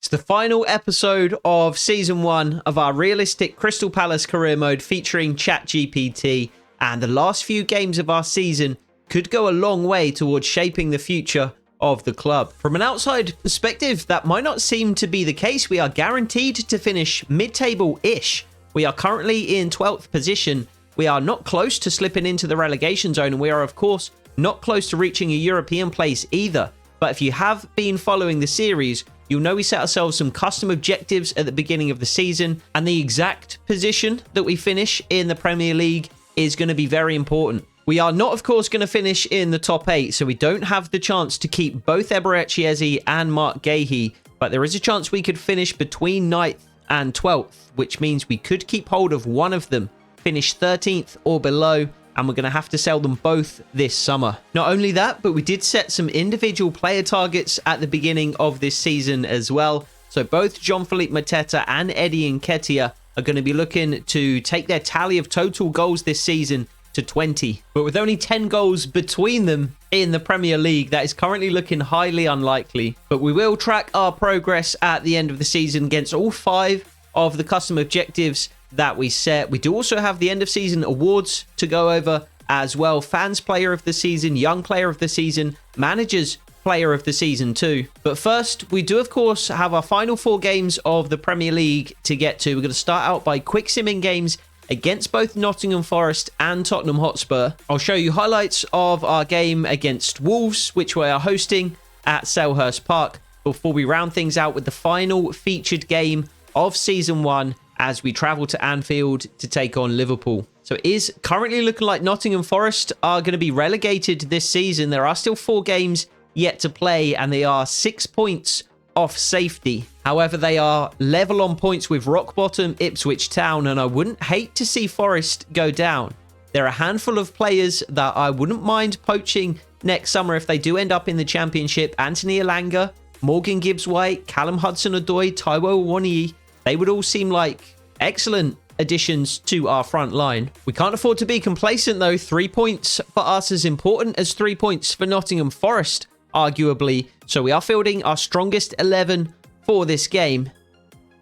It's the final episode of Season 1 of our realistic Crystal Palace career mode featuring ChatGPT, and the last few games of our season could go a long way towards shaping the future of the club. From an outside perspective, that might not seem to be the case. We are guaranteed to finish mid-table-ish. We are currently in 12th position. We are not close to slipping into the relegation zone, and we are, of course, not close to reaching a European place either. But if you have been following the series, you'll know we set ourselves some custom objectives at the beginning of the season, and the exact position that we finish in the Premier League is going to be very important. We are not, of course, going to finish in the top 8, so we don't have the chance to keep both Eberechi Eze and Mark Gahey, but there is a chance we could finish between 9th and 12th, which means we could keep hold of one of them, finish 13th or below, and we're going to have to sell them both this summer. Not only that, but we did set some individual player targets at the beginning of this season as well. So both Jean-Philippe Mateta and Eddie Nketiah are going to be looking to take their tally of total goals this season to 20. But with only 10 goals between them in the Premier League, that is currently looking highly unlikely. But we will track our progress at the end of the season against all 5 of the custom objectives that we set. We do also have the end of season awards to go over as well. Fans Player of the Season, Young Player of the Season, Managers Player of the Season too. But first, we do of course have our final 4 games of the Premier League to get to. We're going to start out by quick simming games against both Nottingham Forest and Tottenham Hotspur. I'll show you highlights of our game against Wolves, which we are hosting at Selhurst Park, before we round things out with the final featured game of Season 1 as we travel to Anfield to take on Liverpool. So it is currently looking like Nottingham Forest are going to be relegated this season. There are still 4 games yet to play, and they are 6 points off safety. However, they are level on points with rock bottom Ipswich Town, and I wouldn't hate to see Forest go down. There are a handful of players that I wouldn't mind poaching next summer if they do end up in the Championship. Anthony Elanga, Morgan Gibbs-White, Callum Hudson-Odoi, Taiwo Awoniyi. They would all seem like excellent additions to our front line. We can't afford to be complacent though. 3 points for us as important as 3 points for Nottingham Forest, arguably. So we are fielding our strongest 11 for this game.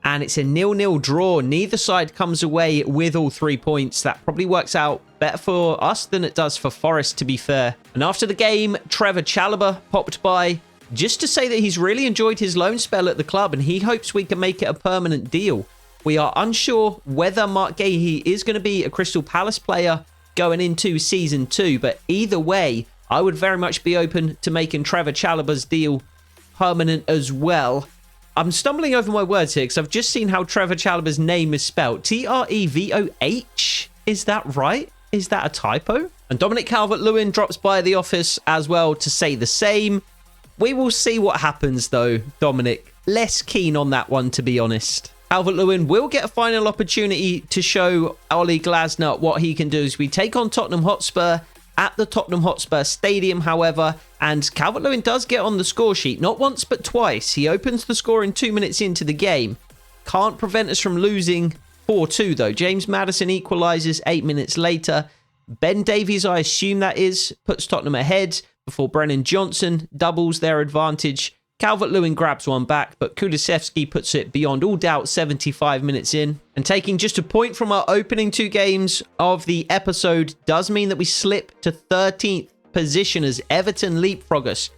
And it's a 0-0 draw. Neither side comes away with all 3 points. That probably works out better for us than it does for Forest, to be fair. And after the game, Trevor Chalobah popped by just to say that he's really enjoyed his loan spell at the club and he hopes we can make it a permanent deal. We are unsure whether Mark Gahey is going to be a Crystal Palace player going into Season 2, but either way, I would very much be open to making Trevor Chalobah's deal permanent as well. I'm stumbling over my words here because I've just seen how Trevor Chalobah's name is spelled. Trevoh? Is that right? Is that a typo? And Dominic Calvert-Lewin drops by the office as well to say the same. We will see what happens though, Dominic. Less keen on that one, to be honest. Calvert-Lewin will get a final opportunity to show Oliver Glasner what he can do as we take on Tottenham Hotspur at the Tottenham Hotspur Stadium, however. And Calvert-Lewin does get on the score sheet, not once but twice. He opens the score in 2 minutes into the game. Can't prevent us from losing 4-2 though. James Maddison equalises 8 minutes later. Ben Davies, I assume that is, puts Tottenham ahead before Brennan Johnson doubles their advantage. Calvert-Lewin grabs one back, but Kulusevski puts it beyond all doubt 75 minutes in. And taking just a point from our opening 2 games of the episode does mean that we slip to 13th position as Everton leapfrog us.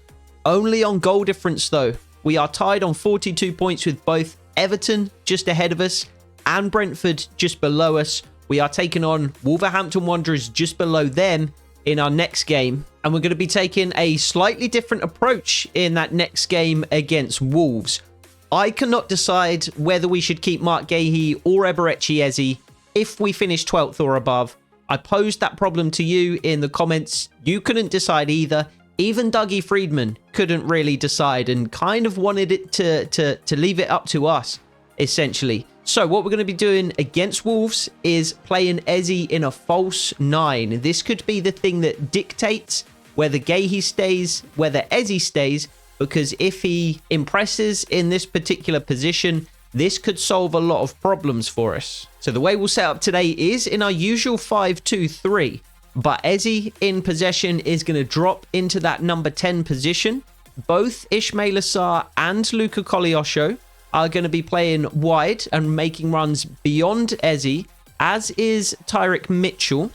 Only on goal difference though. We are tied on 42 points with both Everton just ahead of us and Brentford just below us. We are taking on Wolverhampton Wanderers just below them in our next game, and we're going to be taking a slightly different approach in that next game against Wolves. I cannot decide whether we should keep Mark Gahey or Eberechi Eze if we finish 12th or above. I posed that problem to you in the comments. You couldn't decide either. Even Dougie Friedman couldn't really decide and kind of wanted it to leave it up to us, essentially. So what we're going to be doing against Wolves is playing Eze in a false 9. This could be the thing that dictates whether Gahey stays, whether Eze stays, because if he impresses in this particular position, this could solve a lot of problems for us. So the way we'll set up today is in our usual 5-2-3, but Eze in possession is going to drop into that number 10 position. Both Ismail Assar and Luka Koleosho are going to be playing wide and making runs beyond Eze, as is Tyrick Mitchell.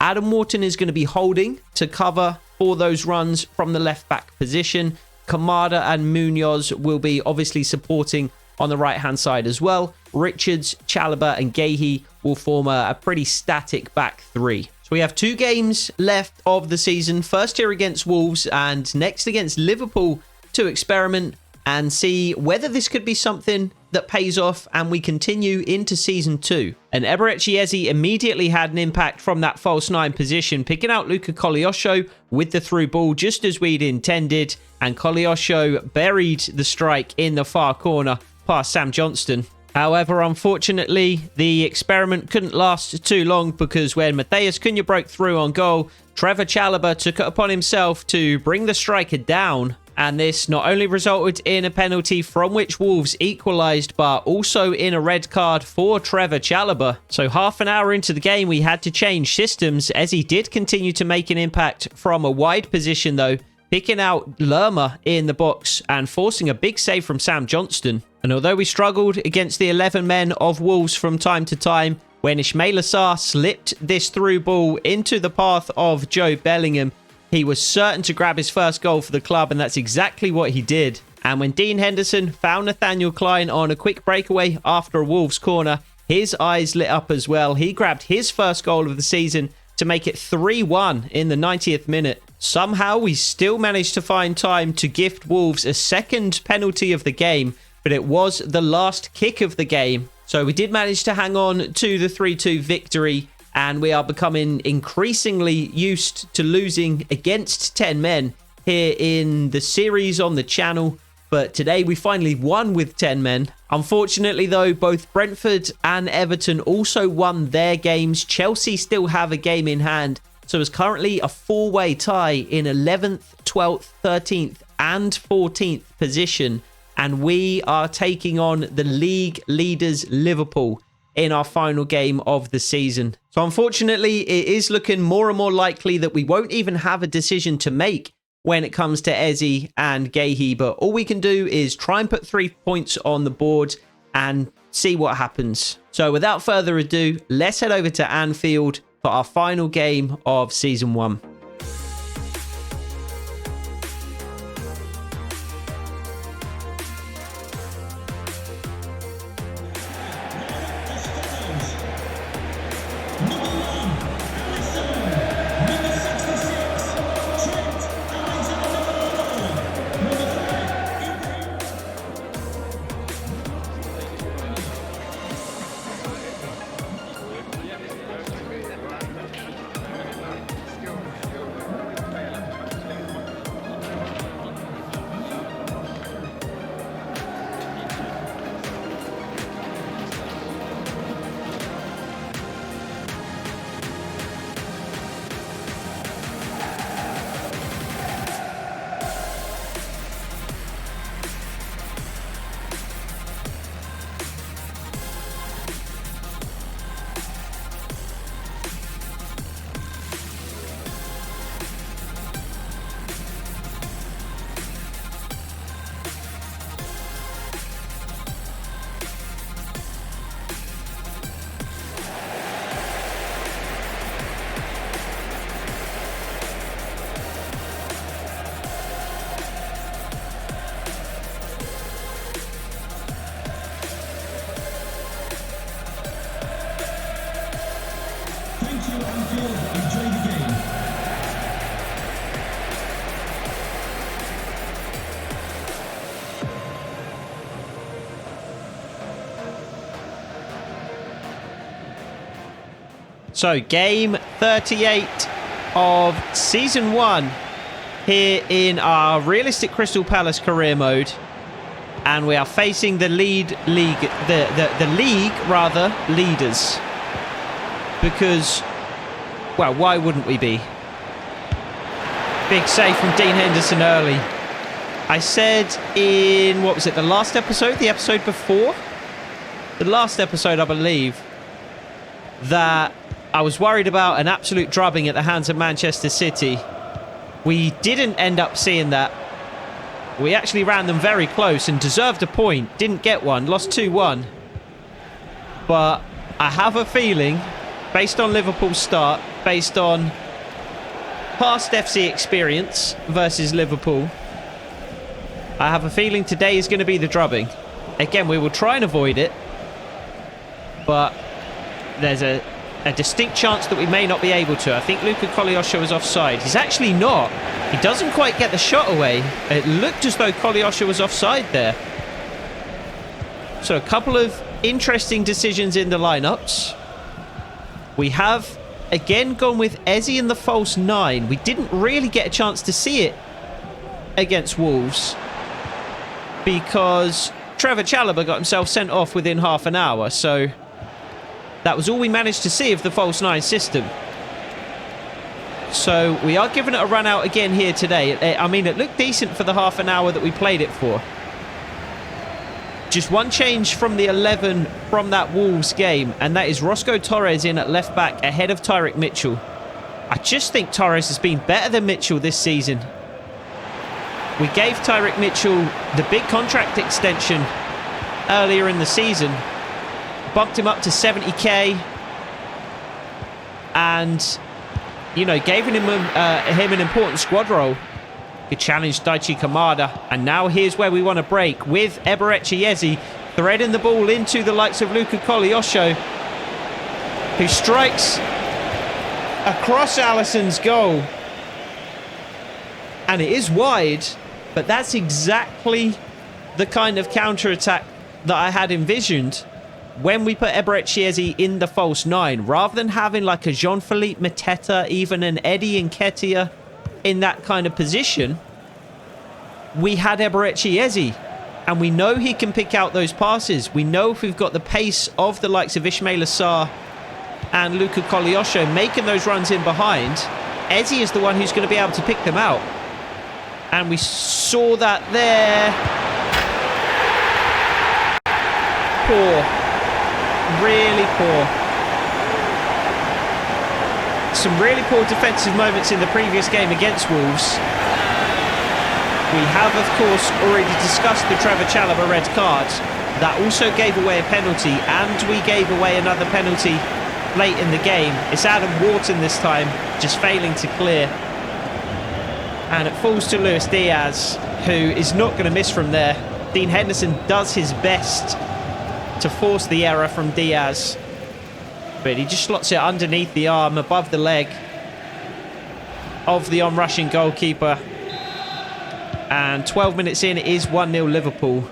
Adam Wharton is going to be holding to cover for those runs from the left back position. Kamada and Munoz will be obviously supporting on the right-hand side as well. Richards, Chalobah and Gahey will form a pretty static back three. So we have 2 games left of the season. First here against Wolves and next against Liverpool to experiment and see whether this could be something that pays off and we continue into season 2. And Eberechi Eze immediately had an impact from that false 9 position, picking out Luca Koleosho with the through ball just as we'd intended. And Koleosho buried the strike in the far corner past Sam Johnston. However, unfortunately, the experiment couldn't last too long because when Matheus Cunha broke through on goal, Trevor Chalobah took it upon himself to bring the striker down. And this not only resulted in a penalty from which Wolves equalised, but also in a red card for Trevor Chalobah. So half an hour into the game, we had to change systems as he did continue to make an impact from a wide position though, picking out Lerma in the box and forcing a big save from Sam Johnston. And although we struggled against the 11 men of Wolves from time to time, when Ismaila Sarr slipped this through ball into the path of Joe Bellingham, he was certain to grab his first goal for the club, and that's exactly what he did. And when Dean Henderson found Nathaniel Klein on a quick breakaway after a Wolves corner, his eyes lit up as well. He grabbed his first goal of the season to make it 3-1 in the 90th minute. Somehow we still managed to find time to gift Wolves a second penalty of the game, but it was the last kick of the game. So we did manage to hang on to the 3-2 victory, and we are becoming increasingly used to losing against 10 men here in the series on the channel. But today we finally won with 10 men. Unfortunately though, both Brentford and Everton also won their games. Chelsea still have a game in hand. So it's currently a 4-way tie in 11th, 12th, 13th and 14th position. And we are taking on the league leaders Liverpool in our final game of the season. So unfortunately, it is looking more and more likely that we won't even have a decision to make when it comes to Eze and Gahey, but all we can do is try and put 3 points on the board and see what happens. So without further ado, let's head over to Anfield for our final game of Season 1. So, game 38 of Season 1 here in our realistic Crystal Palace career mode. And we are facing the league leaders. Because, well, why wouldn't we be? Big save from Dean Henderson early. I said in, what was it, the last episode? The episode before? The last episode, I believe, that I was worried about an absolute drubbing at the hands of Manchester City. We didn't end up seeing that. We actually ran them very close and deserved a point. Didn't get one. Lost 2-1. But I have a feeling, based on Liverpool's start, based on past FC experience versus Liverpool, I have a feeling today is going to be the drubbing. Again, we will try and avoid it, but there's a distinct chance that we may not be able to. I think Luka Kolyosho was offside. He's actually not. He doesn't quite get the shot away. It looked as though Kolyosho was offside there. So a couple of interesting decisions in the lineups. We have again gone with Eze in the false 9. We didn't really get a chance to see it against Wolves because Trevor Chalobah got himself sent off within half an hour. So that was all we managed to see of the false 9 system. So we are giving it a run out again here today. I mean, it looked decent for the half an hour that we played it for. Just one change from the 11 from that Wolves game, and that is Roscoe Torres in at left back ahead of Tyrick Mitchell. I just think Torres has been better than Mitchell this season. We gave Tyrick Mitchell the big contract extension earlier in the season. Bumped him up to 70k. And, you know, gave him an important squad role. He challenged Daichi Kamada. And now here's where we want to break with Eberechi Eze threading the ball into the likes of Luka Kolyosho, who strikes across Alisson's goal. And it is wide, but that's exactly the kind of counter-attack that I had envisioned when we put Eberechi Eze in the false 9. Rather than having like a Jean-Philippe Mateta, even an Eddie Nketiah in that kind of position, we had Eberechi Eze. And we know he can pick out those passes. We know if we've got the pace of the likes of Ismail Assar and Luka Kolyosho making those runs in behind, Eze is the one who's going to be able to pick them out. And we saw that there. Poor. Really poor. Some really poor defensive moments in the previous game against Wolves. We have, of course, already discussed the Trevor Chalobah red card. That also gave away a penalty, and we gave away another penalty late in the game. It's Adam Wharton this time, just failing to clear. And it falls to Luis Diaz, who is not going to miss from there. Dean Henderson does his best to force the error from Diaz, but he just slots it underneath the arm, above the leg of the on-rushing goalkeeper. And 12 minutes in, it is 1-0 Liverpool.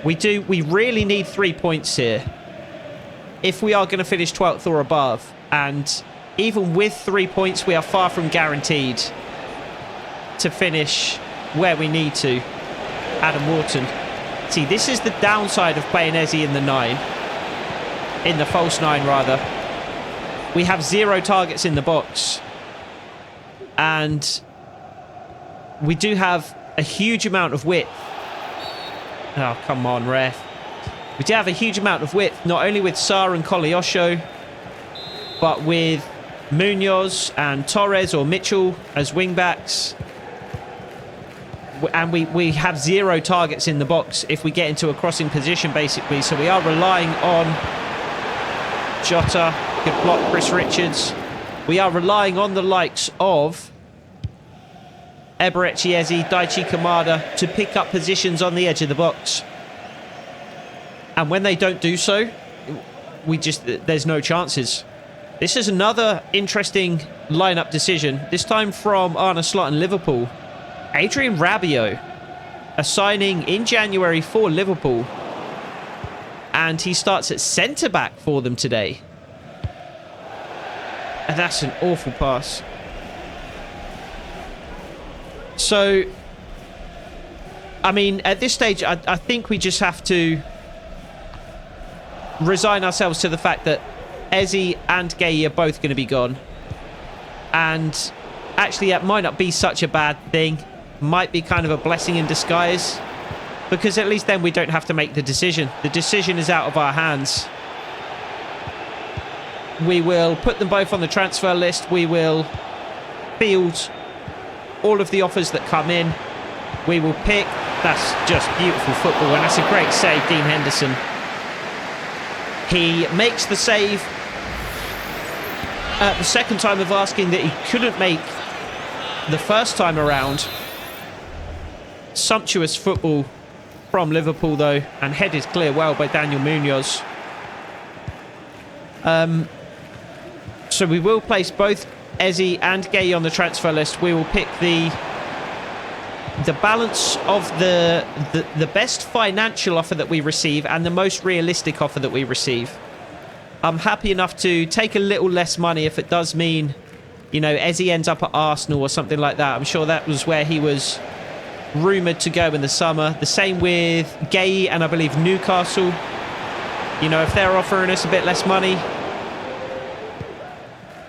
We really need 3 points here if we are going to finish 12th or above. And even with 3 points, we are far from guaranteed to finish where we need to. Adam Wharton. See, this is the downside of playing Eze in the 9. In the false 9, rather. We have 0 targets in the box. And we do have a huge amount of width. Oh, come on, ref. We do have a huge amount of width, not only with Sarr and Kolyosho, but with Munoz and Torres or Mitchell as wing-backs. And we have 0 targets in the box if we get into a crossing position, basically. So we are relying on Jota, good block, Chris Richards. We are relying on the likes of Eberechi Eze, Daichi Kamada to pick up positions on the edge of the box. And when they don't do so, there's no chances. This is another interesting lineup decision, this time from Arne Slot and Liverpool. Adrien Rabiot, a signing in January for Liverpool, and he starts at centre-back for them today. And that's an awful pass. So, I mean, at this stage, I think we just have to resign ourselves to the fact that Eze and Gueye are both going to be gone. And actually, that might not be such a bad thing. Might be kind of a blessing in disguise, because at least then we don't have to make the decision. The decision is out of our hands. We will put them both on the transfer list. We will field all of the offers that come in, We will pick... That's just beautiful football, and that's a great save, Dean Henderson. He makes the save the second time of asking that he couldn't make the first time around. Sumptuous football from Liverpool, though, and headed clear well by Daniel Munoz. So we will place both Eze and Gay on the transfer list. We will pick the balance of the best financial offer that we receive and the most realistic offer that we receive. I'm happy enough to take a little less money if it does mean, you know, Eze ends up at Arsenal or something like that. I'm sure that was where he was rumoured to go in the summer. The same with Gay and I believe Newcastle. You know, if they're offering us a bit less money,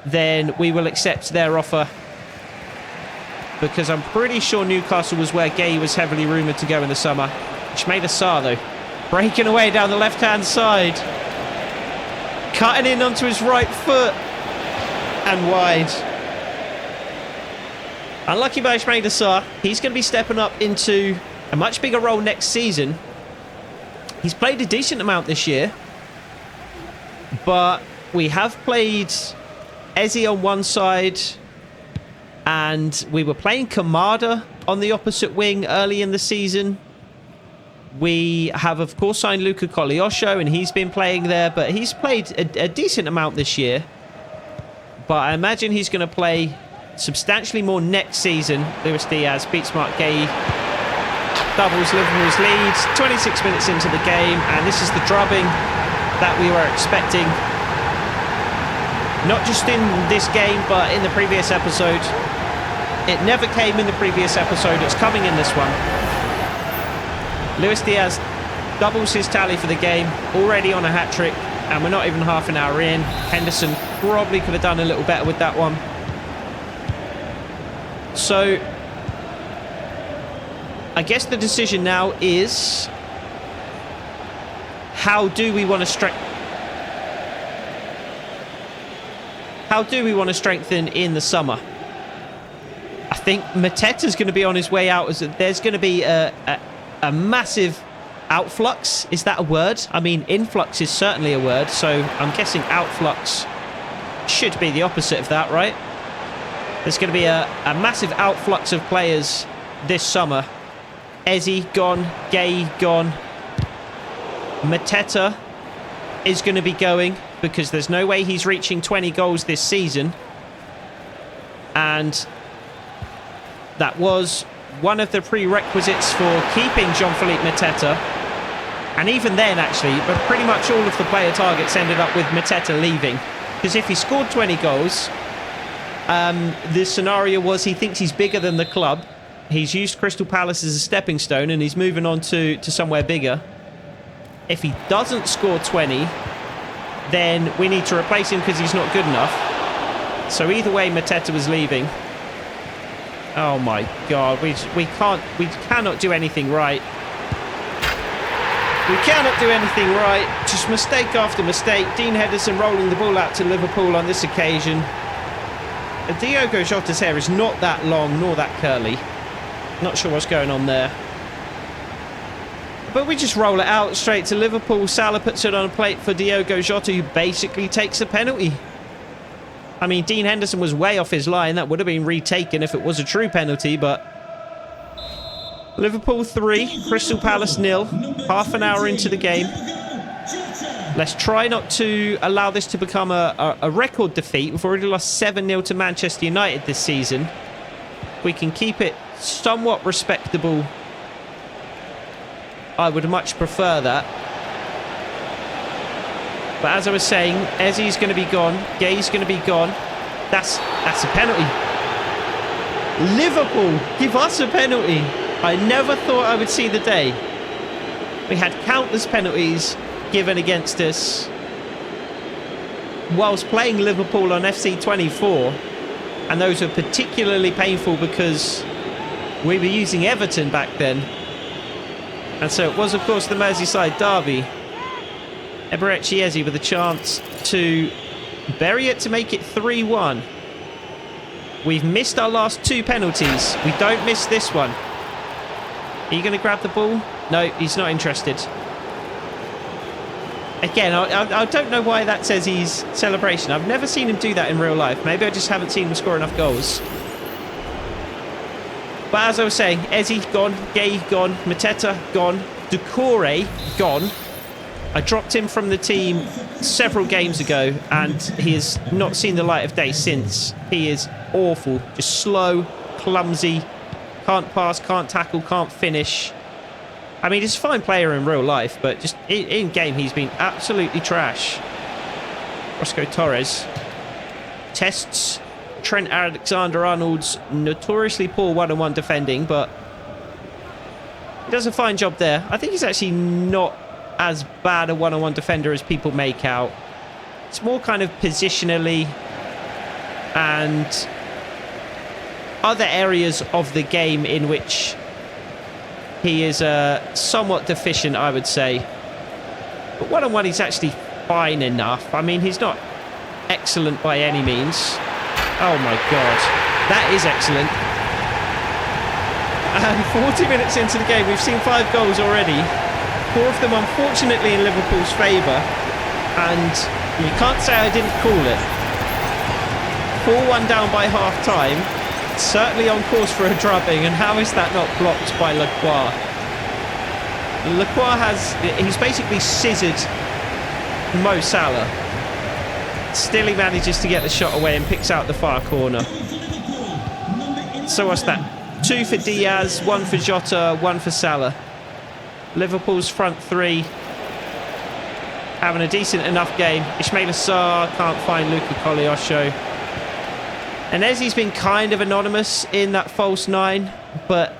then we will accept their offer. Because I'm pretty sure Newcastle was where Gay was heavily rumoured to go in the summer. Ishmael Sarr, though, breaking away down the left-hand side. Cutting in onto his right foot. And wide. Unlucky by Ishmael Sarr. He's going to be stepping up into a much bigger role next season. He's played a decent amount this year. But we have played Eze on one side. And we were playing Kamada on the opposite wing early in the season. We have, of course, signed Luka Koleosho, and he's been playing there. But he's played a decent amount this year. But I imagine he's going to play substantially more next season. Luis Diaz beats Mark Gay. Doubles Liverpool's lead. 26 minutes into the game. And this is the drubbing that we were expecting. Not just in this game, but in the previous episode. It never came in the previous episode. It's coming in this one. Luis Diaz doubles his tally for the game. Already on a hat-trick. And we're not even half an hour in. Henderson probably could have done a little better with that one. So, I guess the decision now is... How do we want to strengthen in the summer? I think Mateta's going to be on his way out. There's going to be a massive outflux. Is that a word? I mean, influx is certainly a word, so I'm guessing outflux should be the opposite of that, right? There's going to be a massive outflux of players this summer. Eze gone, Gay gone. Mateta is going to be going because there's no way he's reaching 20 goals this season. And that was one of the prerequisites for keeping Jean-Philippe Mateta. And even then, actually, but pretty much all of the player targets ended up with Mateta leaving. Because if he scored 20 goals, the scenario was he thinks he's bigger than the club. He's used Crystal Palace as a stepping stone and he's moving on to somewhere bigger. If he doesn't score 20, then we need to replace him because he's not good enough. So either way, Mateta was leaving. Oh my God, we cannot do anything right. We cannot do anything right. Just mistake after mistake. Dean Henderson rolling the ball out to Liverpool on this occasion. Diogo Jota's hair is not that long nor that curly. Not sure what's going on there. But we just roll it out straight to Liverpool. Salah puts it on a plate for Diogo Jota, who basically takes a penalty. I mean, Dean Henderson was way off his line. That would have been retaken if it was a true penalty, but... Liverpool 3, Crystal Palace 0. Half an hour into the game. Let's try not to allow this to become a record defeat. We've already lost 7-0 to Manchester United this season. We can keep it somewhat respectable. I would much prefer that. But as I was saying, Eze's going to be gone. Gay's going to be gone. That's a penalty. Liverpool, give us a penalty. I never thought I would see the day. We had countless penalties given against us whilst playing Liverpool on FC24. And those were particularly painful because we were using Everton back then. And so it was, of course, the Merseyside derby. Eberechi Eze with a chance to bury it to make it 3-1. We've missed our last two penalties. We don't miss this one. Are you going to grab the ball? No, he's not interested. Again, I don't know why that's Ezzy's celebration. I've never seen him do that in real life. Maybe I just haven't seen him score enough goals. But as I was saying, Ezzy gone, Gay gone, Mateta gone, Doucouré gone. I dropped him from the team several games ago, and he has not seen the light of day since. He is awful. Just slow, clumsy, can't pass, can't tackle, can't finish. I mean, he's a fine player in real life, but just in game, he's been absolutely trash. Roscoe Torres tests Trent Alexander-Arnold's notoriously poor one-on-one defending, but he does a fine job there. I think he's actually not as bad a one-on-one defender as people make out. It's more kind of positionally and other areas of the game in which he is somewhat deficient, I would say. But one-on-one, he's actually fine enough. I mean, he's not excellent by any means. Oh my God, that is excellent. And 40 minutes into the game, we've seen 5 goals already. 4 of them, unfortunately, in Liverpool's favour. And you can't say I didn't call it. 4-1 down by half-time. Certainly on course for a drubbing, and how is that not blocked by Lacroix? Lacroix he's basically scissored Mo Salah. Still he manages to get the shot away and picks out the far corner. So what's that? 2 for Diaz, 1 for Jota, 1 for Salah. Liverpool's front 3 having a decent enough game. Ismaila Sarr can't find Luka Koleosho. And Ezzy's been kind of anonymous in that false 9, but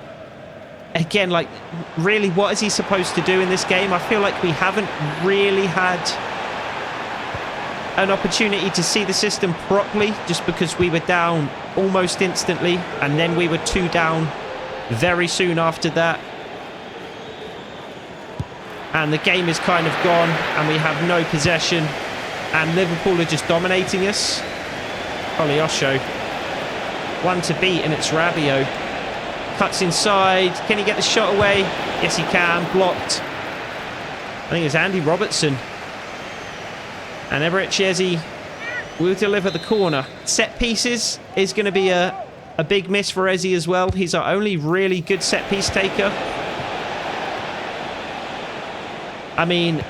again, like, really, what is he supposed to do in this game? I feel like we haven't really had an opportunity to see the system properly, just because we were down almost instantly, and then we were 2 down very soon after that. And the game is kind of gone, and we have no possession, and Liverpool are just dominating us. Koleosho. 1 to beat, and it's Rabiot. Cuts inside. Can he get the shot away? Yes, he can. Blocked. I think it's Andy Robertson. And Eberechi will deliver the corner. Set pieces is going to be a big miss for Ezzy as well. He's our only really good set piece taker. I mean,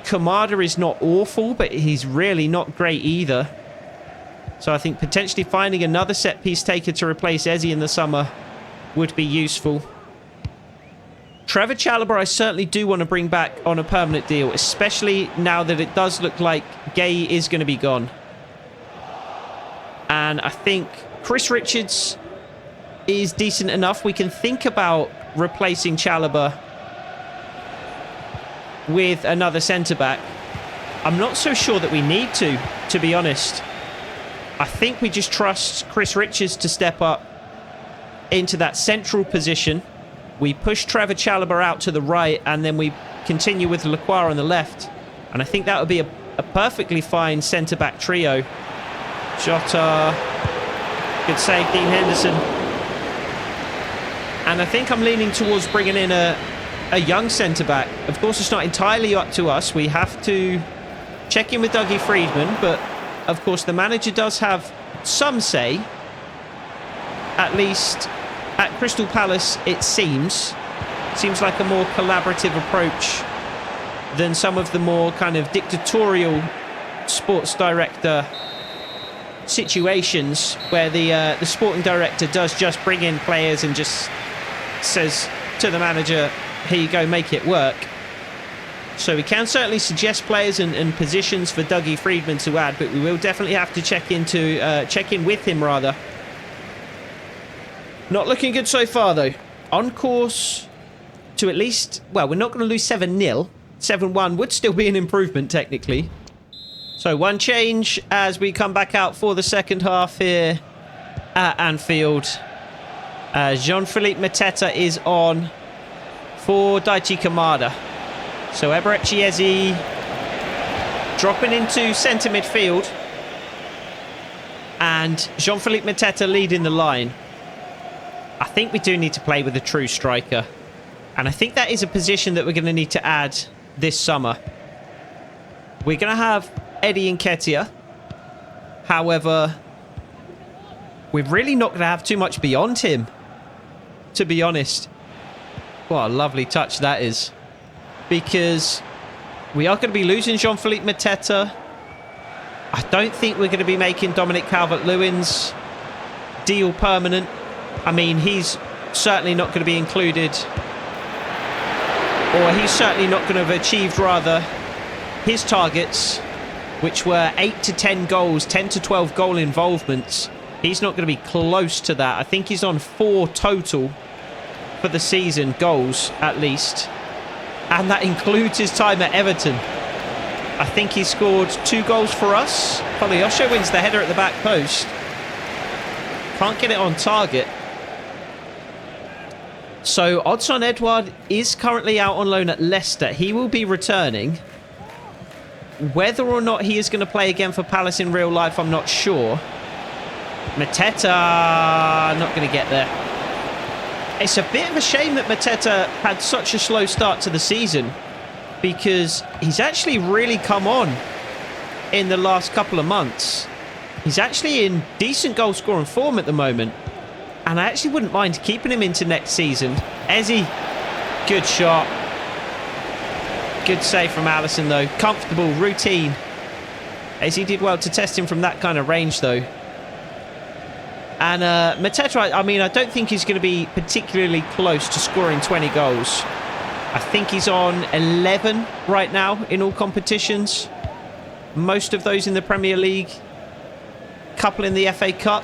Kamada is not awful, but he's really not great either. So I think potentially finding another set-piece taker to replace Ezzy in the summer would be useful. Trevor Chalobah, I certainly do want to bring back on a permanent deal, especially now that it does look like Gay is going to be gone. And I think Chris Richards is decent enough. We can think about replacing Chalobah with another centre-back. I'm not so sure that we need to be honest. I think we just trust Chris Richards to step up into that central position. We push Trevor Chalobah out to the right, and then we continue with Lacroix on the left. And I think that would be a perfectly fine centre-back trio. Jota, good save, Dean Henderson. And I think I'm leaning towards bringing in a young centre-back. Of course, it's not entirely up to us. We have to check in with Dougie Freedman, but of course, the manager does have some say, at least at Crystal Palace, it seems. Seems like a more collaborative approach than some of the more kind of dictatorial sports director situations where the sporting director does just bring in players and just says to the manager, here you go, make it work. So we can certainly suggest players and positions for Dougie Freedman to add, but we will definitely have to check in with him, rather. Not looking good so far, though. On course to at least... Well, we're not going to lose 7-0. 7-1 would still be an improvement, technically. So one change as we come back out for the second half here at Anfield. Jean-Philippe Mateta is on for Daichi Kamada. So Eberechi dropping into centre midfield. And Jean-Philippe Mateta leading the line. I think we do need to play with a true striker. And I think that is a position that we're going to need to add this summer. We're going to have Eddie Nketiah. However, we're really not going to have too much beyond him, to be honest. What a lovely touch that is. Because we are going to be losing Jean-Philippe Mateta. I don't think we're going to be making Dominic Calvert-Lewin's deal permanent. I mean, he's certainly not going to be included, or he's certainly not going to have achieved, rather, his targets, which were 8 to 10 goals, 10 to 12 goal involvements. He's not going to be close to that. I think he's on 4 total for the season, goals at least. And that includes his time at Everton. I think he scored 2 goals for us. Koleosho wins the header at the back post. Can't get it on target. So Odsonne Edouard is currently out on loan at Leicester. He will be returning. Whether or not he is going to play again for Palace in real life, I'm not sure. Mateta, not going to get there. It's a bit of a shame that Mateta had such a slow start to the season, because he's actually really come on in the last couple of months. He's actually in decent goal scoring form at the moment, and I actually wouldn't mind keeping him into next season. Eze, good shot. Good save from Alisson though. Comfortable, routine. Eze did well to test him from that kind of range though. And Mateta, I mean, I don't think he's going to be particularly close to scoring 20 goals. I think he's on 11 right now in all competitions. Most of those in the Premier League. Couple in the FA Cup.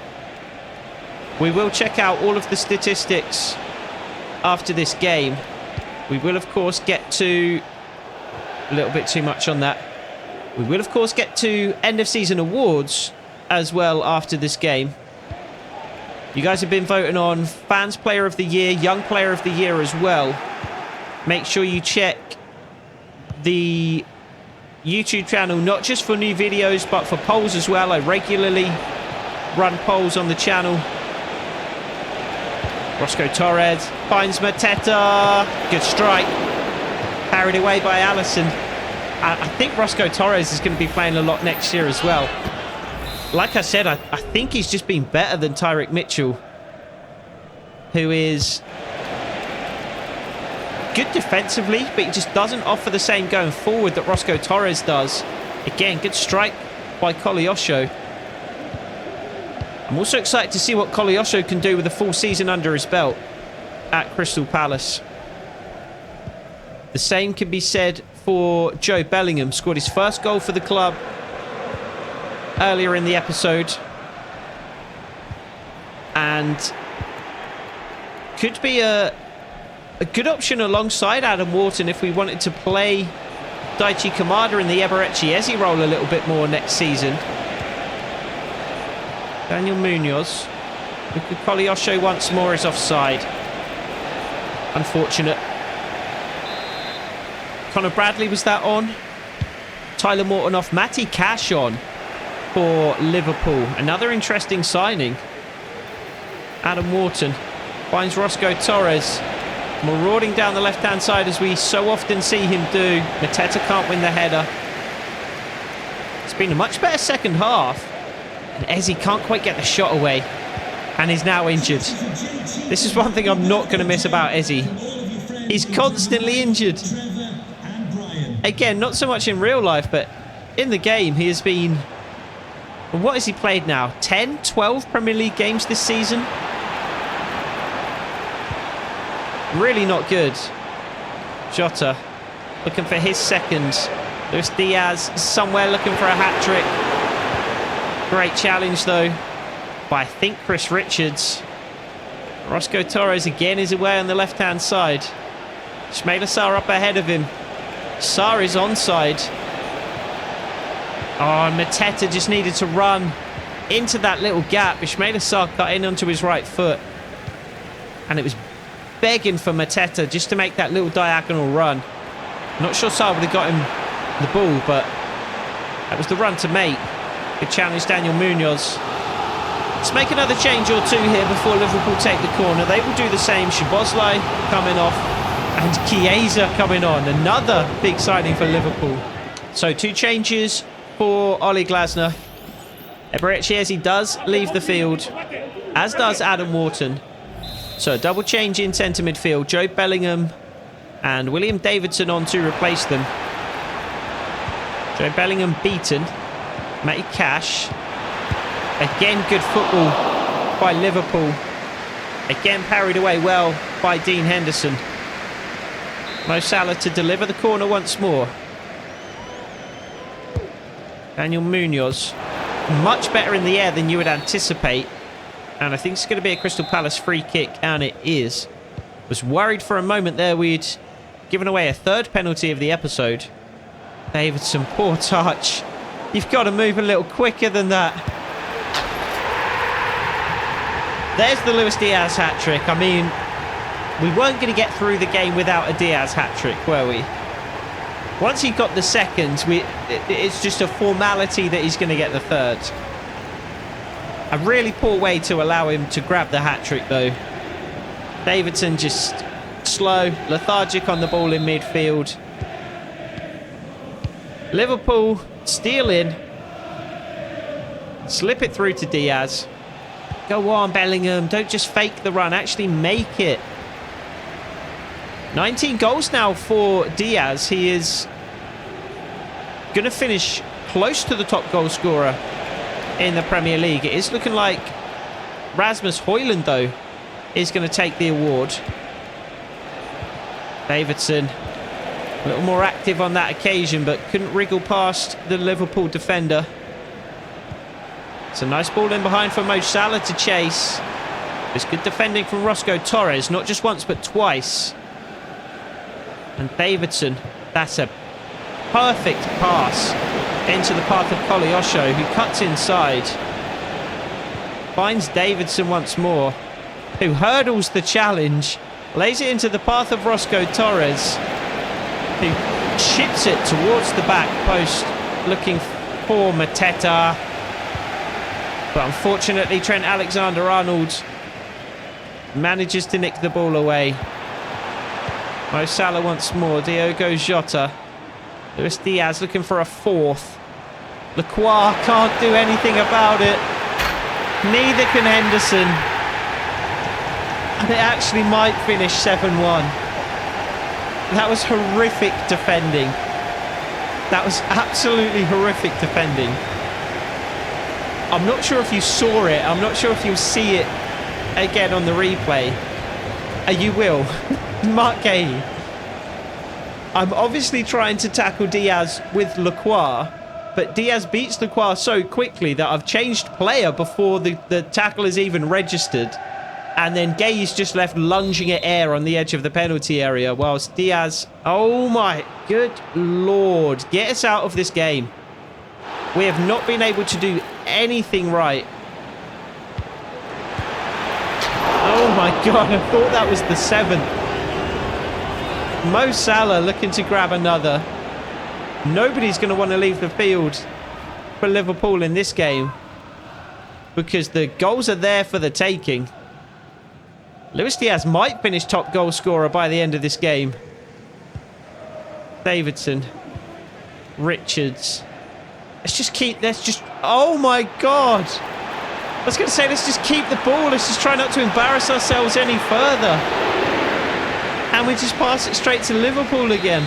We will check out all of the statistics after this game. We will, of course, get to... a little bit too much on that. We will, of course, get to end of season awards as well after this game. You guys have been voting on Fans Player of the Year, Young Player of the Year as well. Make sure you check the YouTube channel, not just for new videos, but for polls as well. I regularly run polls on the channel. Roscoe Torres finds Mateta. Good strike. Carried away by Alisson. I think Roscoe Torres is going to be playing a lot next year as well. Like I said, I think he's just been better than Tyrick Mitchell, who is good defensively, but he just doesn't offer the same going forward that Roscoe Torres does. Again, good strike by Koleosho. I'm also excited to see what Koleosho can do with a full season under his belt at Crystal Palace. The same can be said for Joe Bellingham. Scored his first goal for the club earlier in the episode, and could be a good option alongside Adam Wharton if we wanted to play Daichi Kamada in the Eberechi Eze role a little bit more next season. Daniel Munoz. Koleosho once more is offside. Unfortunate. Conor Bradley was that on. Tyler Morton off. Matty Cash on for Liverpool. Another interesting signing. Adam Wharton finds Roscoe Torres. Marauding down the left-hand side as we so often see him do. Mateta can't win the header. It's been a much better second half. And Eze can't quite get the shot away. And is now injured. This is one thing I'm not going to miss about Eze. He's constantly injured. Again, not so much in real life, but in the game he has been... what has he played now? 10, 12 Premier League games this season? Really not good. Jota looking for his second. Luis Diaz somewhere looking for a hat-trick. Great challenge though by, I think, Chris Richards. Roscoe Torres again is away on the left-hand side. Ismaila Sarr up ahead of him. Sarr is onside. Oh, and Mateta just needed to run into that little gap. Ismaila Sarr cut in onto his right foot. And it was begging for Mateta just to make that little diagonal run. Not sure Sarr would have got him the ball, but that was the run to make. Good challenge, Daniel Munoz. Let's make another change or two here before Liverpool take the corner. They will do the same. Szoboszlai coming off and Chiesa coming on. Another big signing for Liverpool. So 2 changes for Oli Glasner. Eberechi does leave the field, as does Adam Wharton. So a double change in centre midfield. Joe Bellingham and William Davidson on to replace them. Joe Bellingham beaten. Matty Cash. Again, good football by Liverpool. Again, parried away well by Dean Henderson. Mo Salah to deliver the corner once more. Daniel Munoz. Much better in the air than you would anticipate. And I think it's going to be a Crystal Palace free kick, and it is. Was worried for a moment there we'd given away a 3rd penalty of the episode. Davidson, poor touch. You've got to move a little quicker than that. There's the Luis Diaz hat-trick. I mean, we weren't going to get through the game without a Diaz hat-trick, were we? Once he got the 2nd, it's just a formality that he's going to get the 3rd. A really poor way to allow him to grab the hat-trick, though. Davidson just slow, lethargic on the ball in midfield. Liverpool steal in. Slip it through to Diaz. Go on, Bellingham. Don't just fake the run. Actually make it. 19 goals now for Diaz. He is going to finish close to the top goal scorer in the Premier League. It is looking like Rasmus Højlund, though, is going to take the award. Davidson, a little more active on that occasion, but couldn't wriggle past the Liverpool defender. It's a nice ball in behind for Mo Salah to chase. It's good defending from Roscoe Torres, not just once, but twice. And Davidson, that's a perfect pass into the path of Koleosho, who cuts inside. Finds Davidson once more, who hurdles the challenge, lays it into the path of Roscoe Torres, who chips it towards the back post, looking for Mateta. But unfortunately, Trent Alexander-Arnold manages to nick the ball away. Mo Salah once more. Diogo Jota. Luis Diaz looking for a 4th. Lacroix can't do anything about it. Neither can Henderson. And it actually might finish 7-1. That was horrific defending. That was absolutely horrific defending. I'm not sure if you saw it. I'm not sure if you'll see it again on the replay. You will. Mark Gay. I'm obviously trying to tackle Diaz with Lacroix, but Diaz beats Lacroix so quickly that I've changed player before the tackle is even registered. And then Gay is just left lunging at air on the edge of the penalty area, whilst Diaz... Oh my good lord. Get us out of this game. We have not been able to do anything right. Oh my god, I thought that was the 7th. Mo Salah looking to grab another. Nobody's going to want to leave the field for Liverpool in this game, because the goals are there for the taking. Luis Diaz might finish top goal scorer by the end of this game. Davidson. Richards. Let's just... Oh my god. I was going to say, let's just keep the ball. Let's just try not to embarrass ourselves any further. And we just pass it straight to Liverpool again.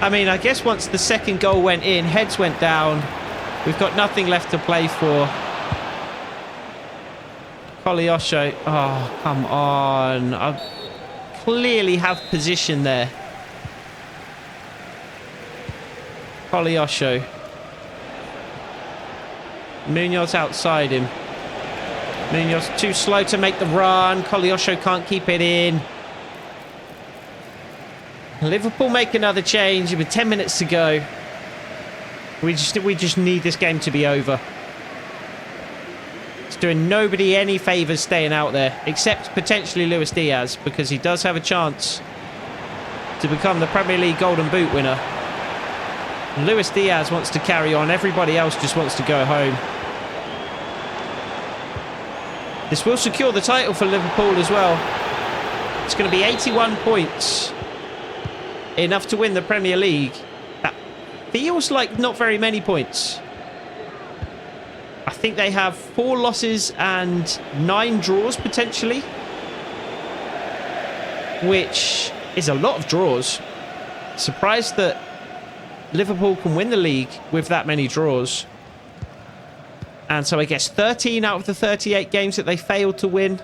I mean, I guess once the 2nd goal went in, heads went down. We've got nothing left to play for. Koleosho. Oh, come on. I clearly have position there. Koleosho. Munoz outside him. Munoz too slow to make the run. Koleosho can't keep it in. Liverpool make another change with 10 minutes to go. We just need this game to be over. It's doing nobody any favours staying out there, except potentially Luis Diaz, because he does have a chance to become the Premier League Golden Boot winner. Luis Diaz wants to carry on. Everybody else just wants to go home. This will secure the title for Liverpool as well. It's going to be 81 points. Enough to win the Premier League. That feels like not very many points. I think they have 4 losses and 9 draws potentially. Which is a lot of draws. Surprised that Liverpool can win the league with that many draws. And so I guess 13 out of the 38 games that they failed to win.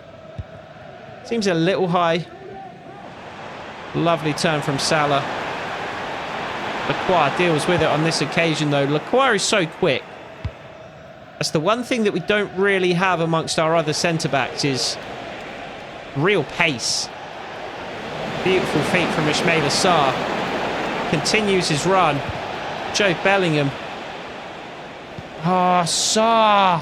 Seems a little high. Lovely turn from Salah. Lacroix deals with it on this occasion though. Lacroix is so quick. That's the one thing that we don't really have amongst our other centre-backs is real pace. Beautiful feat from Ismail Assar. Continues his run. Joe Bellingham. Ah, Sarr.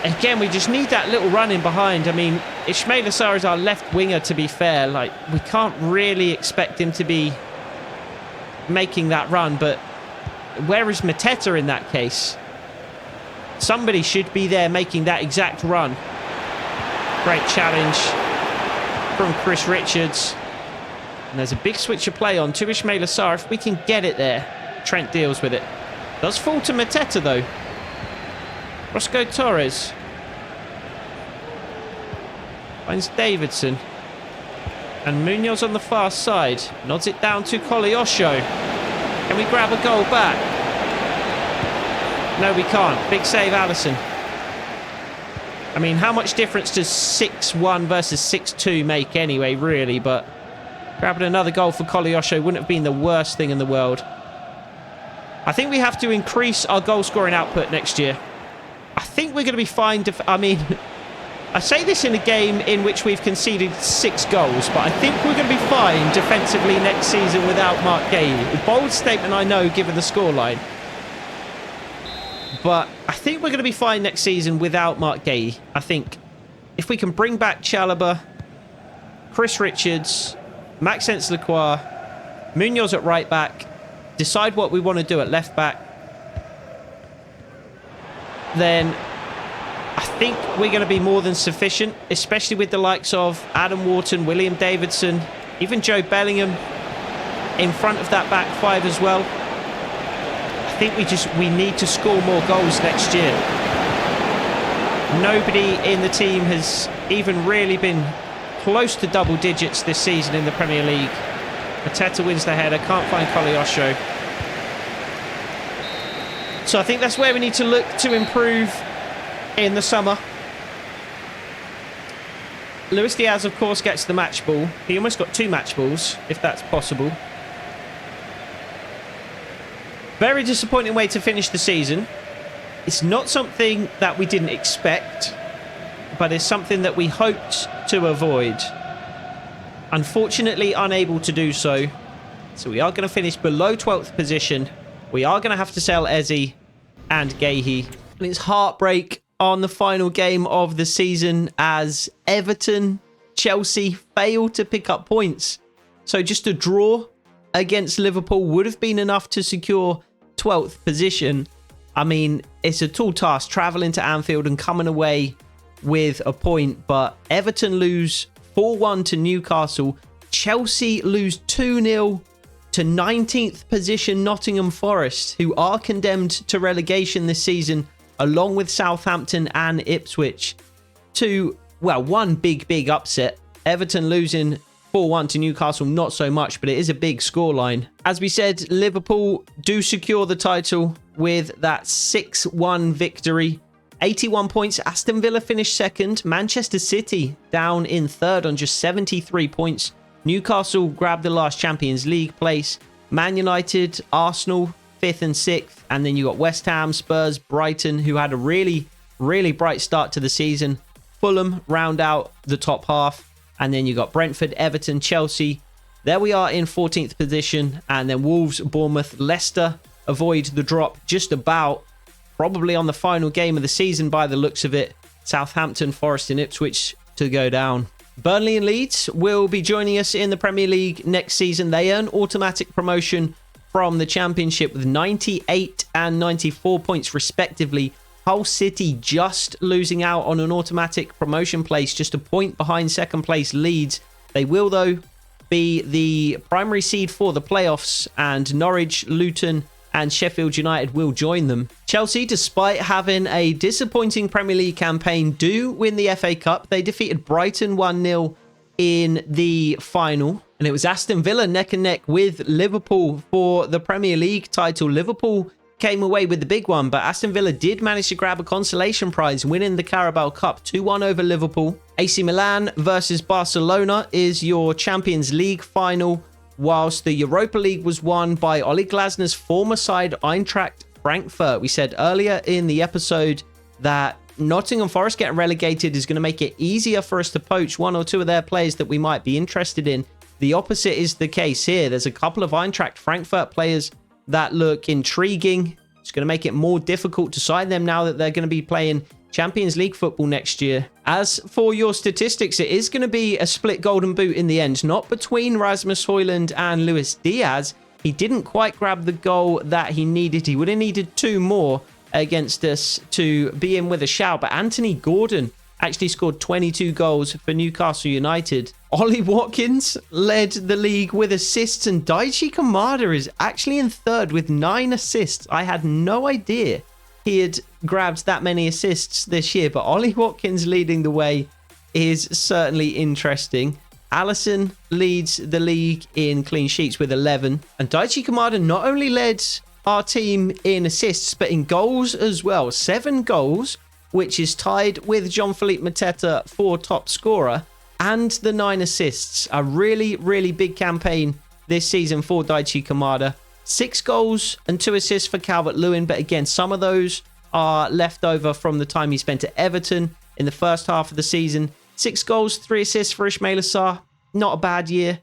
Again, we just need that little run in behind. I mean, Ismail Assar is our left winger, to be fair. Like, we can't really expect him to be making that run, but where is Mateta in that case? Somebody should be there making that exact run. Great challenge from Chris Richards. And there's a big switch of play on to Ismail Assar. If we can get it there, Trent deals with it. Does fall to Mateta, though. Roscoe Torres. Finds Davidson. And Munoz on the far side. Nods it down to Koleosho. Can we grab a goal back? No, we can't. Big save, Alisson. I mean, how much difference does 6-1 versus 6-2 make anyway, really? But grabbing another goal for Koleosho wouldn't have been the worst thing in the world. I think we have to increase our goal-scoring output next year. I think we're going to be fine. I mean, I say this in a game in which we've conceded 6 goals, but I think we're going to be fine defensively next season without Mark Gay. A bold statement, I know, given the scoreline. But I think we're going to be fine next season without Mark Gay. I think if we can bring back Chalobah, Chris Richards, Maxence Lacroix, Munoz at right back, decide what we want to do at left back, then I think we're going to be more than sufficient, especially with the likes of Adam Wharton, William Davidson, even Joe Bellingham in front of that back 5 as well. I think we need to score more goals next year. Nobody in the team has even really been close to double digits this season in the Premier League. Mateta wins the header, can't find Koleosho. So I think that's where we need to look to improve in the summer. Luis Diaz, of course, gets the match ball. He almost got 2 match balls, if that's possible. Very disappointing way to finish the season. It's not something that we didn't expect, but it's something that we hoped to avoid. Unfortunately, unable to do so. So we are going to finish below 12th position. We are going to have to sell Eze and Gahey. And it's heartbreak on the final game of the season as Everton, Chelsea failed to pick up points. So just a draw against Liverpool would have been enough to secure 12th position. I mean, it's a tall task travelling to Anfield and coming away with a point, but Everton lose 4-1 to Newcastle. Chelsea lose 2-0 to 19th position Nottingham Forest, who are condemned to relegation this season, along with Southampton and Ipswich. One big upset. Everton losing 4-1 to Newcastle, not so much, but it is a big scoreline. As we said, Liverpool do secure the title with that 6-1 victory. 81 points. Aston Villa finished second. Manchester City down in third on just 73 points. Newcastle grabbed the last Champions League place. Man United, Arsenal, 5th and 6th. And then you got West Ham, Spurs, Brighton, who had a really bright start to the season. Fulham round out the top half. And then you got Brentford, Everton, Chelsea. There we are in 14th position. And then Wolves, Bournemouth, Leicester avoid the drop just about. Probably on the final game of the season by the looks of it. Southampton, Forest and Ipswich to go down. Burnley and Leeds will be joining us in the Premier League next season. They earn automatic promotion from the Championship with 98 and 94 points respectively. Hull City just losing out on an automatic promotion place, just a point behind second place Leeds. They will, though, be the primary seed for the playoffs, and Norwich, Luton, and Sheffield United will join them. Chelsea, despite having a disappointing Premier League campaign, do win the FA Cup. They defeated Brighton 1-0 in the final, and it was Aston Villa neck and neck with Liverpool for the Premier League title. Liverpool came away with the big one, but Aston Villa did manage to grab a consolation prize, winning the Carabao Cup 2-1 over Liverpool. AC Milan versus Barcelona is your Champions League final, whilst the Europa League was won by Oliver Glasner's former side Eintracht Frankfurt. We said earlier in the episode that Nottingham Forest getting relegated is going to make it easier for us to poach one or two of their players that we might be interested in. The opposite is the case here. There's a couple of Eintracht Frankfurt players that look intriguing. It's going to make it more difficult to sign them now that they're going to be playing Champions League football next year. As for your statistics, it is going to be a split golden boot in the end, not between Rasmus Højlund and Luis Diaz. He didn't quite grab the goal that he needed. He would have needed 2 more against us to be in with a shout, but Anthony Gordon actually scored 22 goals for Newcastle United. Ollie Watkins led the league with assists, and Daichi Kamada is actually in third with 9 assists. I had no idea he had grabbed that many assists this year, but Ollie Watkins leading the way is certainly interesting. Alisson leads the league in clean sheets with 11, and Daichi Kamada not only led our team in assists, but in goals as well. 7 goals, which is tied with Jean-Philippe Mateta for top scorer, and the 9 assists. A really, really big campaign this season for Daichi Kamada. 6 goals and 2 assists for Calvert-Lewin, but again, some of those are left over from the time he spent at Everton in the first half of the season. 6 goals, 3 assists for Ismail Assar. Not a bad year.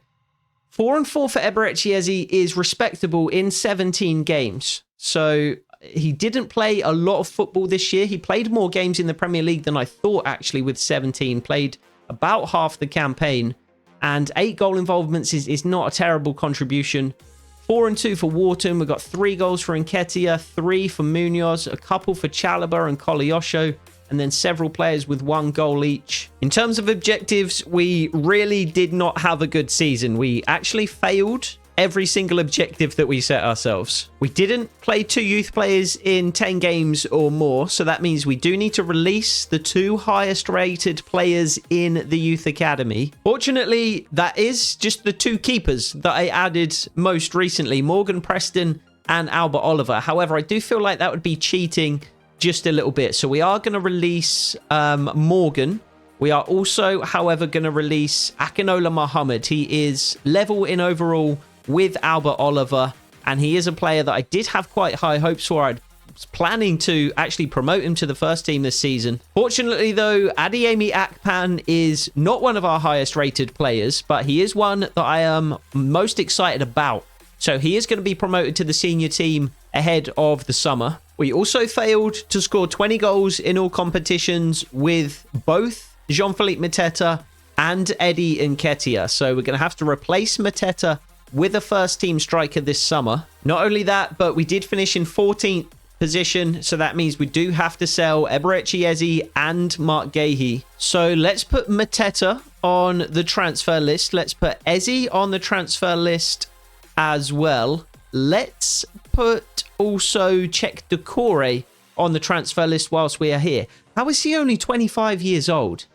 4 and 4 for Eberechi Eze is respectable in 17 games. So he didn't play a lot of football this year. He played more games in the Premier League than I thought, actually, with 17. Played about half the campaign. And 8 goal involvements is not a terrible contribution. 4 and 2 for Wharton. We've got 3 goals for Nketiah, 3 for Munoz, a couple for Chalobah and Koleosho, and then several players with 1 goal each. In terms of objectives, we really did not have a good season. We actually failed every single objective that we set ourselves. We didn't play 2 youth players in 10 games or more, so that means we do need to release the 2 highest rated players in the youth academy. Fortunately, that is just the 2 keepers that I added most recently, Morgan Preston and Albert Oliver. However, I do feel like that would be cheating just a little bit. So we are going to release Morgan. We are also, however, going to release Akinola Mohammed. He is level in overall with Albert Oliver, and he is a player that I did have quite high hopes for. I was planning to actually promote him to the first team this season. Fortunately, though, Adeyemi Akpan is not one of our highest rated players, but he is one that I am most excited about. So he is going to be promoted to the senior team ahead of the summer. We also failed to score 20 goals in all competitions with both Jean-Philippe Mateta and Eddie Nketiah. So we're going to have to replace Mateta with a first team striker this summer. Not only that, but we did finish in 14th position. So that means we do have to sell Eberechi Eze and Mark Gahey. So let's put Mateta on the transfer list. Let's put Eze on the transfer list as well. Let's put also Czech Decore on the transfer list whilst we are here. How is he only 25 years old?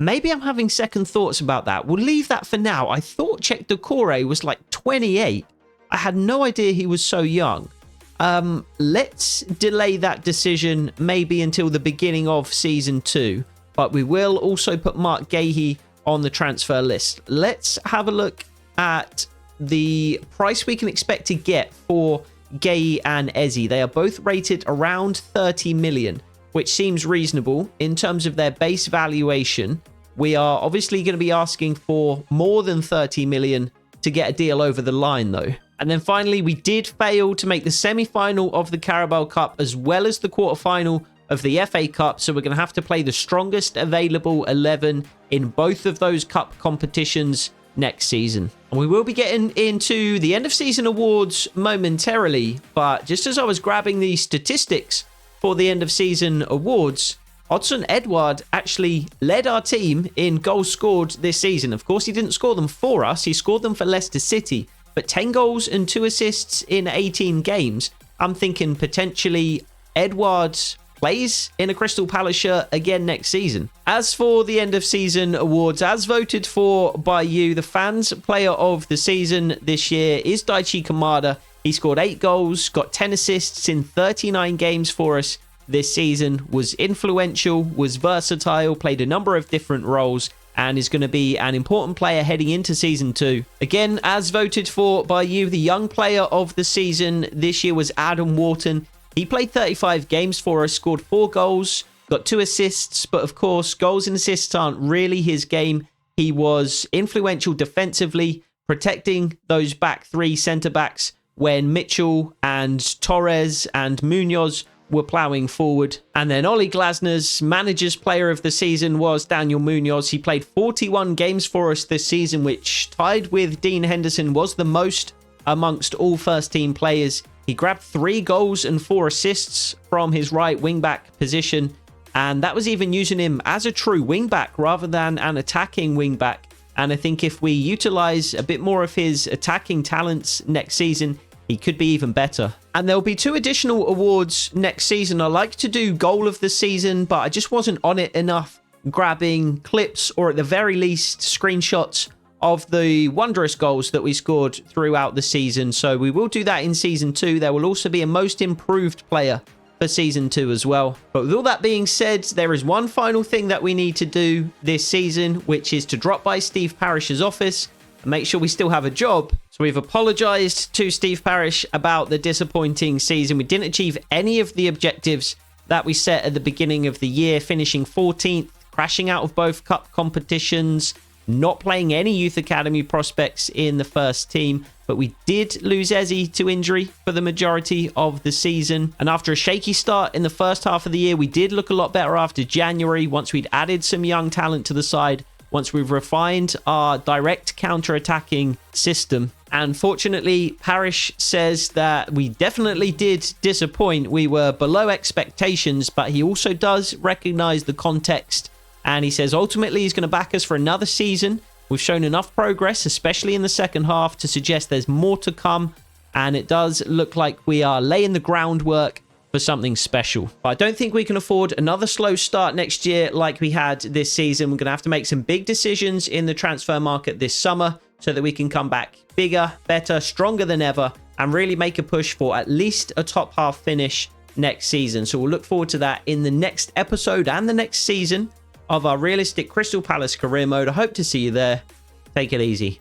Maybe I'm having second thoughts about that. We'll leave that for now. I thought Czech Decore was like 28. I had no idea he was so young. Let's delay that decision maybe until the beginning of season 2. But we will also put Mark Gahey on the transfer list. Let's have a look at the price we can expect to get for Gahey and Eze. They are both rated around 30 million, which seems reasonable in terms of their base valuation. We are obviously going to be asking for more than 30 million to get a deal over the line, though. And then finally, we did fail to make the semi-final of the Carabao Cup as well as the quarter-final of the FA Cup, so we're going to have to play the strongest available 11 in both of those cup competitions next season. And we will be getting into the end of season awards momentarily, but just as I was grabbing the statistics for the end of season awards, Odsonne Edouard actually led our team in goals scored this season. Of course, he didn't score them for us. He scored them for Leicester City. But 10 goals and 2 assists in 18 games. I'm thinking potentially Edouard plays in a Crystal Palace shirt again next season. As for the end of season awards, as voted for by you, the fans' player of the season this year is Daichi Kamada. He scored 8 goals, got 10 assists in 39 games for us this season, was influential, was versatile, played a number of different roles, and is going to be an important player heading into season 2. Again, as voted for by you, the young player of the season this year was Adam Wharton. He played 35 games for us, scored 4 goals, got 2 assists, but of course, goals and assists aren't really his game. He was influential defensively, protecting those back 3 centre-backs when Mitchell and Torres and Munoz were ploughing forward. And then Oli Glasner's manager's player of the season was Daniel Munoz. He played 41 games for us this season, which, tied with Dean Henderson, was the most amongst all first team players. He grabbed 3 goals and 4 assists from his right wing-back position, and that was even using him as a true wing-back rather than an attacking wing-back. And I think if we utilise a bit more of his attacking talents next season, he could be even better. And there'll be 2 additional awards next season. I like to do goal of the season, but I just wasn't on it enough, grabbing clips or at the very least screenshots of the wondrous goals that we scored throughout the season. So we will do that in season 2. There will also be a most improved player for season 2 as well. But with all that being said, there is one final thing that we need to do this season, which is to drop by Steve Parish's office and make sure we still have a job. So we've apologized to Steve Parish about the disappointing season. We didn't achieve any of the objectives that we set at the beginning of the year, finishing 14th, crashing out of both cup competitions, not playing any youth academy prospects in the first team. But we did lose Eze to injury for the majority of the season. And after a shaky start in the first half of the year, we did look a lot better after January, once we'd added some young talent to the side, once we've refined our direct counter-attacking system. And fortunately, Parish says that we definitely did disappoint. We were below expectations, but he also does recognize the context. And he says ultimately he's going to back us for another season. We've shown enough progress, especially in the second half, to suggest there's more to come. And it does look like we are laying the groundwork for something special. But I don't think we can afford another slow start next year like we had this season. We're going to have to make some big decisions in the transfer market this summer so that we can come back bigger, better, stronger than ever, and really make a push for at least a top half finish next season. So we'll look forward to that in the next episode and the next season of our realistic Crystal Palace career mode. I hope to see you there. Take it easy.